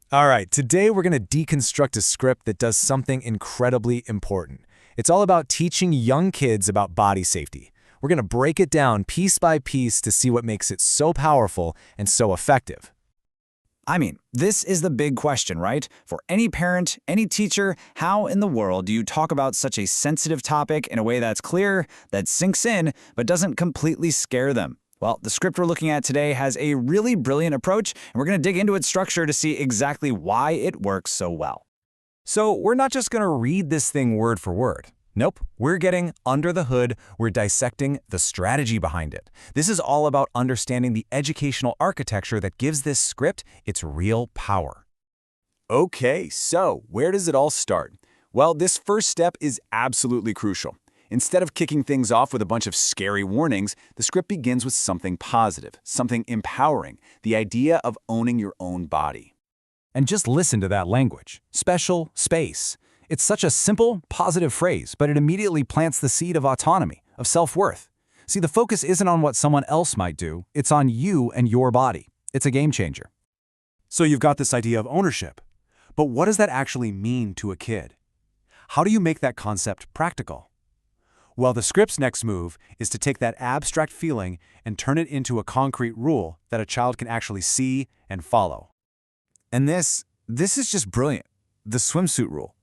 All right, today we're going to deconstruct a script that does something incredibly important. It's all about teaching young kids about body safety. We're going to break it down piece by piece to see what makes it so powerful and so effective. I mean, this is the big question, right? For any parent, any teacher, how in the world do you talk about such a sensitive topic in a way that's clear, that sinks in, but doesn't completely scare them? Well, the script we're looking at today has a really brilliant approach, and we're going to dig into its structure to see exactly why it works so well. So we're not just going to read this thing word for word. Nope, we're getting under the hood, we're dissecting the strategy behind it. This is all about understanding the educational architecture that gives this script its real power. Okay, so where does it all start? Well, this first step is absolutely crucial. Instead of kicking things off with a bunch of scary warnings, the script begins with something positive, something empowering, the idea of owning your own body. And just listen to that language. Special space. It's such a simple, positive phrase, but it immediately plants the seed of autonomy, of self-worth. See, the focus isn't on what someone else might do, it's on you and your body. It's a game changer. So you've got this idea of ownership. But what does that actually mean to a kid? How do you make that concept practical? Well, the script's next move is to take that abstract feeling and turn it into a concrete rule that a child can actually see and follow. And this is just brilliant. The swimsuit rule.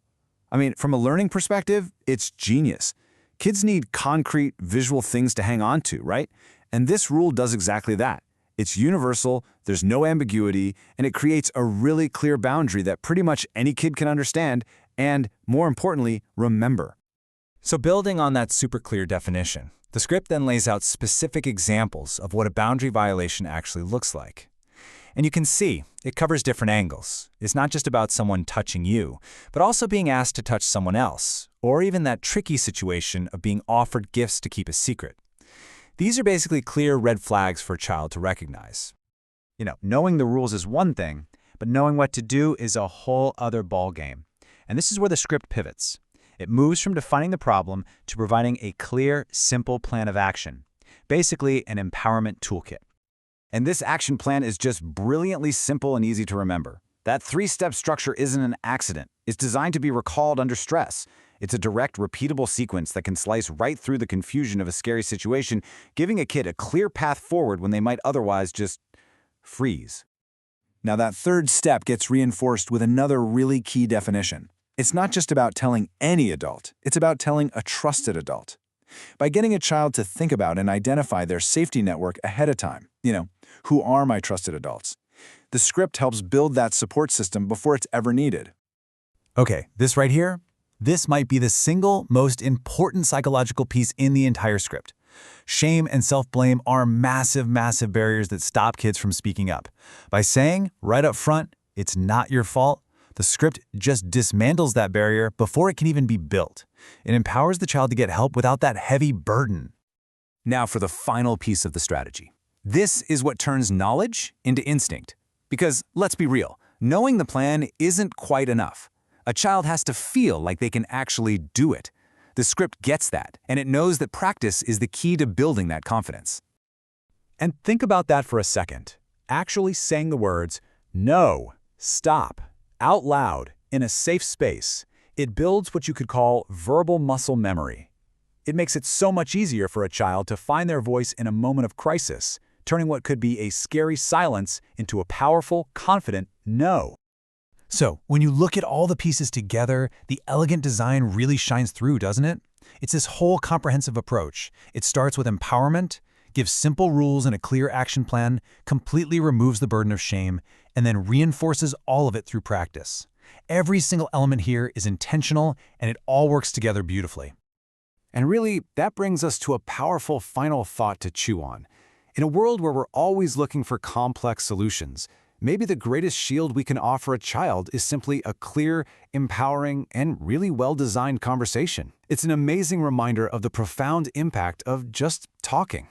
I mean, from a learning perspective, it's genius. Kids need concrete, visual things to hang on to, right? And this rule does exactly that. It's universal, there's no ambiguity, and it creates a really clear boundary that pretty much any kid can understand and, more importantly, remember. So building on that super clear definition, the script then lays out specific examples of what a boundary violation actually looks like. And you can see, it covers different angles. It's not just about someone touching you, but also being asked to touch someone else, or even that tricky situation of being offered gifts to keep a secret. These are basically clear red flags for a child to recognize. Knowing the rules is one thing, but knowing what to do is a whole other ballgame. And this is where the script pivots. It moves from defining the problem to providing a clear, simple plan of action, basically an empowerment toolkit. And this action plan is just brilliantly simple and easy to remember. That three-step structure isn't an accident. It's designed to be recalled under stress. It's a direct, repeatable sequence that can slice right through the confusion of a scary situation, giving a kid a clear path forward when they might otherwise just freeze. Now, that third step gets reinforced with another really key definition. It's not just about telling any adult, it's about telling a trusted adult. By getting a child to think about and identify their safety network ahead of time, who are my trusted adults? The script helps build that support system before it's ever needed. Okay, this right here, this might be the single most important psychological piece in the entire script. Shame and self-blame are massive, massive barriers that stop kids from speaking up. By saying, right up front, it's not your fault, the script just dismantles that barrier before it can even be built. It empowers the child to get help without that heavy burden. Now for the final piece of the strategy. This is what turns knowledge into instinct. Because, let's be real, knowing the plan isn't quite enough. A child has to feel like they can actually do it. The script gets that, and it knows that practice is the key to building that confidence. And think about that for a second. Actually saying the words, no, stop, out loud, in a safe space. It builds what you could call verbal muscle memory. It makes it so much easier for a child to find their voice in a moment of crisis, turning what could be a scary silence into a powerful, confident no. So, when you look at all the pieces together, the elegant design really shines through, doesn't it? It's this whole comprehensive approach. It starts with empowerment, gives simple rules and a clear action plan, completely removes the burden of shame, and then reinforces all of it through practice. Every single element here is intentional, and it all works together beautifully. And really, that brings us to a powerful final thought to chew on. In a world where we're always looking for complex solutions, maybe the greatest shield we can offer a child is simply a clear, empowering, and really well-designed conversation. It's an amazing reminder of the profound impact of just talking.